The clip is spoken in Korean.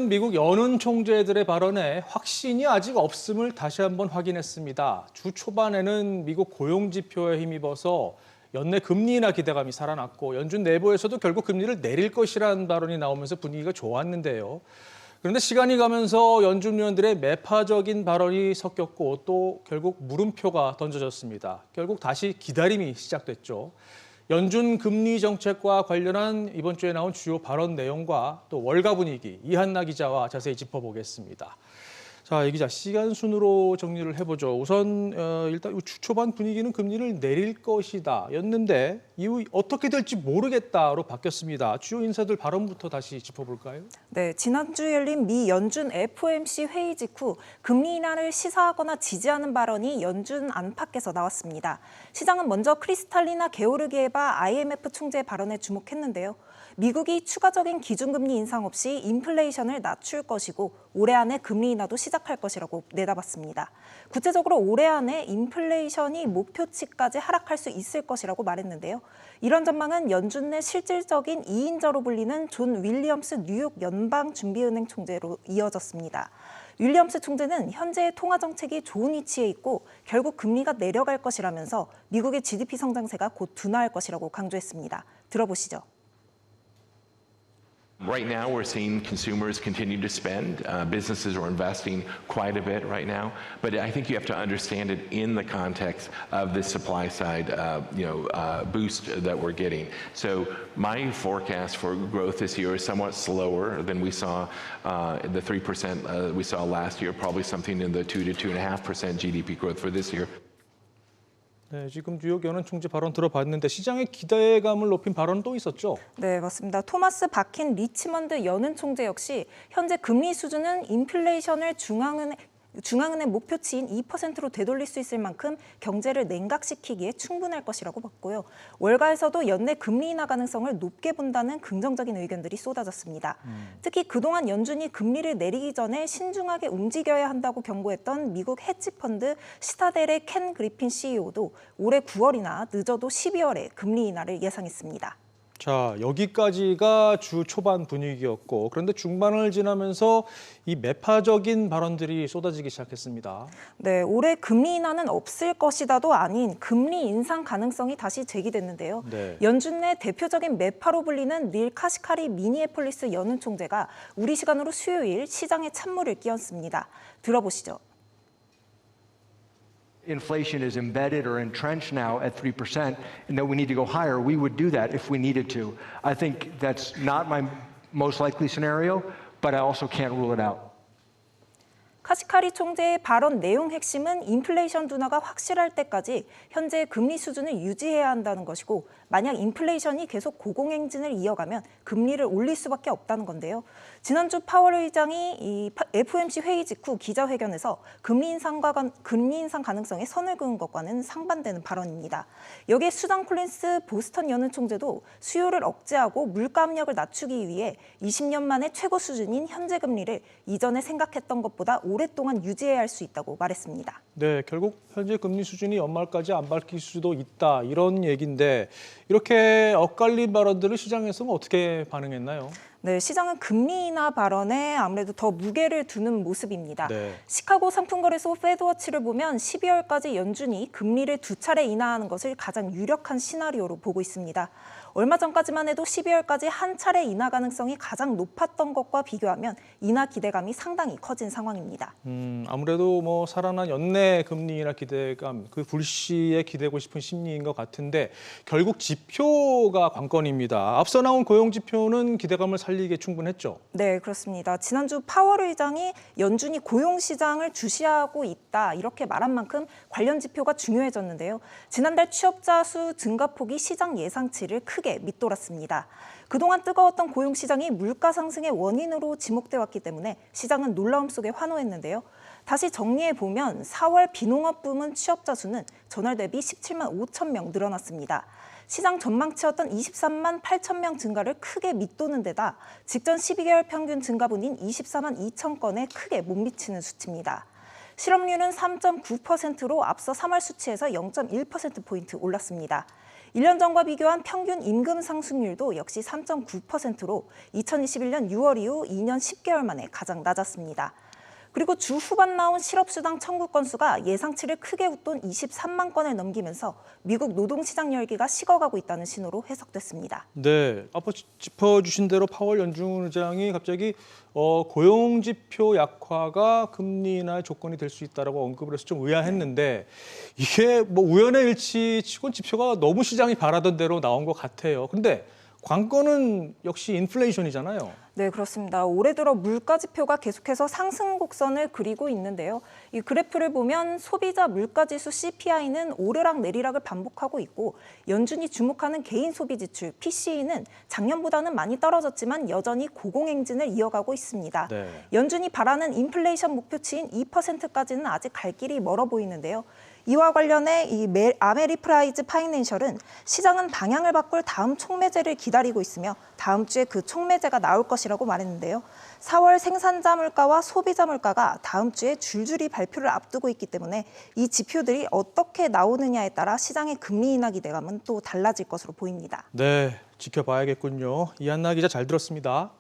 미국 연은 총재들의 발언에 확신이 아직 없음을 다시 한번 확인했습니다. 주 초반에는 미국 고용 지표에 힘입어서 연내 금리 인하 기대감이 살아났고 연준 내부에서도 결국 금리를 내릴 것이라는 발언이 나오면서 분위기가 좋았는데요. 그런데 시간이 가면서 연준 위원들의 매파적인 발언이 섞였고 또 결국 물음표가 던져졌습니다. 결국 다시 기다림이 시작됐죠. 연준 금리 정책과 관련한 이번 주에 나온 주요 발언 내용과 또 월가 분위기 이한나 기자와 자세히 짚어보겠습니다. 자, 이 기자 시간 순으로 정리를 해보죠. 우선 일단 주 초반 분위기는 금리를 내릴 것이다 였는데 이후 어떻게 될지 모르겠다로 바뀌었습니다. 주요 인사들 발언부터 다시 짚어볼까요? 네, 지난주 열린 미 연준 FOMC 회의 직후 금리 인하를 시사하거나 지지하는 발언이 연준 안팎에서 나왔습니다. 시장은 먼저 크리스탈리나 게오르기에바 IMF 총재의 발언에 주목했는데요. 미국이 추가적인 기준금리 인상 없이 인플레이션을 낮출 것이고 올해 안에 금리 인하도 시작할 것이라고 내다봤습니다. 구체적으로 올해 안에 인플레이션이 목표치까지 하락할 수 있을 것이라고 말했는데요. 이런 전망은 연준 내 실질적인 2인자로 불리는 존 윌리엄스 뉴욕 연방준비은행 총재로 이어졌습니다. 윌리엄스 총재는 현재의 통화 정책이 좋은 위치에 있고 결국 금리가 내려갈 것이라면서 미국의 GDP 성장세가 곧 둔화할 것이라고 강조했습니다. 들어보시죠. Right now, we're seeing consumers continue to spend. Businesses are investing quite a bit right now. But I think you have to understand it in the context of this supply side, boost that we're getting. So my forecast for growth this year is somewhat slower than we saw the 3% we saw last year. Probably something in the 2 to 2.5% GDP growth for this year. 네, 지금 뉴욕 연은 총재 발언 들어봤는데 시장의 기대감을 높인 발언은 또 있었죠? 네, 맞습니다. 토마스 바킨 리치먼드 연은 총재 역시 현재 금리 수준은 인플레이션을 중앙은행 목표치인 2%로 되돌릴 수 있을 만큼 경제를 냉각시키기에 충분할 것이라고 봤고요. 월가에서도 연내 금리 인하 가능성을 높게 본다는 긍정적인 의견들이 쏟아졌습니다. 특히 그동안 연준이 금리를 내리기 전에 신중하게 움직여야 한다고 경고했던 미국 헤지펀드 시타델의 켄 그리핀 CEO도 올해 9월이나 늦어도 12월에 금리 인하를 예상했습니다. 자, 여기까지가 주 초반 분위기였고 그런데 중반을 지나면서 이 매파적인 발언들이 쏟아지기 시작했습니다. 네, 올해 금리 인하는 없을 것이다도 아닌 금리 인상 가능성이 다시 제기됐는데요. 네. 연준 내 대표적인 매파로 불리는 닐 카시카리 미니애폴리스 연은 총재가 우리 시간으로 수요일 시장에 찬물을 끼얹습니다. 들어보시죠. Inflation is embedded or entrenched now at 3% and that we need to go higher, we would do that if we needed to. I think that's not my most likely scenario, but I also can't rule it out. 카시카리 총재의 발언 내용 핵심은 인플레이션 둔화가 확실할 때까지 현재의 금리 수준을 유지해야 한다는 것이고 만약 인플레이션이 계속 고공행진을 이어가면 금리를 올릴 수밖에 없다는 건데요. 지난주 파월 의장이 이 FOMC 회의 직후 기자회견에서 금리 인상 가능성에 선을 그은 것과는 상반되는 발언입니다. 여기에 수잔 콜린스 보스턴 연은 총재도 수요를 억제하고 물가 압력을 낮추기 위해 20년 만에 최고 수준인 현재 금리를 이전에 생각했던 것보다 오랫동안 유지해야 할 수 있다고 말했습니다. 네, 결국 현재 금리 수준이 연말까지 안 밝힐 수도 있다 이런 얘기인데 이렇게 엇갈린 발언들을 시장에서는 어떻게 반응했나요? 네, 시장은 금리 인하 발언에 아무래도 더 무게를 두는 모습입니다. 네. 시카고 상품거래소 페드워치를 보면 12월까지 연준이 금리를 2차례 인하하는 것을 가장 유력한 시나리오로 보고 있습니다. 얼마 전까지만 해도 12월까지 한 차례 인하 가능성이 가장 높았던 것과 비교하면 인하 기대감이 상당히 커진 상황입니다. 아무래도 뭐 살아난 연내 금리 인하 기대감, 그 불시에 기대고 싶은 심리인 것 같은데 결국 지표가 관건입니다. 앞서 나온 고용 지표는 기대감을 살리기에 충분했죠? 네, 그렇습니다. 지난주 파월 의장이 연준이 고용 시장을 주시하고 있다 이렇게 말한 만큼 관련 지표가 중요해졌는데요. 지난달 취업자 수 증가폭이 시장 예상치를 크게 밑돌았습니다. 그동안 뜨거웠던 고용 시장이 물가 상승의 원인으로 지목돼 왔기 때문에 시장은 놀라움 속에 환호했는데요. 다시 정리해 보면 4월 비농업 부문 취업자 수는 전월 대비 17만 5천 명 늘어났습니다. 시장 전망치였던 23만 8천 명 증가를 크게 밑도는 데다 직전 12개월 평균 증가분인 24만 2천 건에 크게 못 미치는 수치입니다. 실업률은 3.9%로 앞서 3월 수치에서 0.1%포인트 올랐습니다. 1년 전과 비교한 평균 임금 상승률도 역시 3.9%로 2021년 6월 이후 2년 10개월 만에 가장 낮았습니다. 그리고 주 후반 나온 실업수당 청구 건수가 예상치를 크게 웃돈 23만 건을 넘기면서 미국 노동시장 열기가 식어가고 있다는 신호로 해석됐습니다. 네, 아까 짚어주신 대로 파월 연준 의장이 갑자기 고용지표 약화가 금리 인하의 조건이 될 수 있다라고 언급을 해서 좀 의아했는데 이게 뭐 우연의 일치치곤 지표가 너무 시장이 바라던 대로 나온 것 같아요. 그런데 관건은 역시 인플레이션이잖아요. 네, 그렇습니다. 올해 들어 물가 지표가 계속해서 상승 곡선을 그리고 있는데요. 이 그래프를 보면 소비자 물가 지수 CPI는 오르락 내리락을 반복하고 있고 연준이 주목하는 개인 소비 지출 PCE는 작년보다는 많이 떨어졌지만 여전히 고공행진을 이어가고 있습니다. 네. 연준이 바라는 인플레이션 목표치인 2%까지는 아직 갈 길이 멀어 보이는데요. 이와 관련해 아메리프라이즈 파이낸셜은 시장은 방향을 바꿀 다음 촉매제를 기다리고 있으며 다음 주에 그 촉매제가 나올 것이라고 말했는데요. 4월 생산자 물가와 소비자 물가가 다음 주에 줄줄이 발표를 앞두고 있기 때문에 이 지표들이 어떻게 나오느냐에 따라 시장의 금리 인하 기대감은 또 달라질 것으로 보입니다. 네, 지켜봐야겠군요. 이한나 기자 잘 들었습니다.